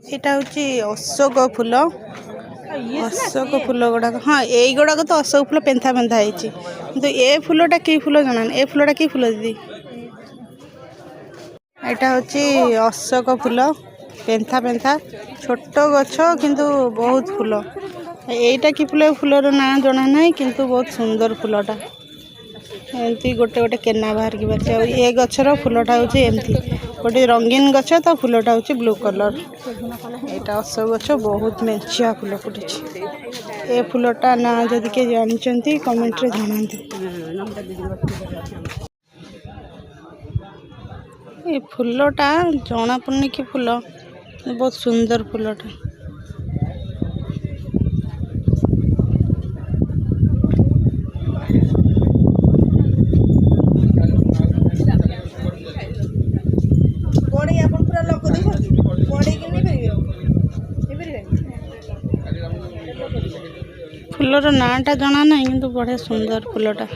यहाँ हूँ अशोक फूल अशोक फूल गुड़ाक हाँ यही गुड़ाक तो अशोक फूल पेंथा पेंथा होती तो ए फूलटा कि फूल जाना ए फूलटा कि फूल दीदी यहाँ हूँ अशोक फूल पेंथा पेंथा छोट गछ किंतु बहुत फूल यहीटा कि फूल फूलर ना जना ना किंतु बहुत सुंदर फूलटा एमती गोटे गोटे केना बाहर की बात ए गचर फूलटा हूँ एमती गोटे रंगीन गछ तो फूलटा हूँ ब्लू कलर यहाँ अशोक गछ बहुत मेंचिया फूल फुटी ए फूलटा ना जदि के जानते कमेंट रे जनाते ये फूलटा जना पड़नी कि फूल बहुत सुंदर फूलटा फूलर नाटा जना ना कि बढ़िया सुंदर फूलटा।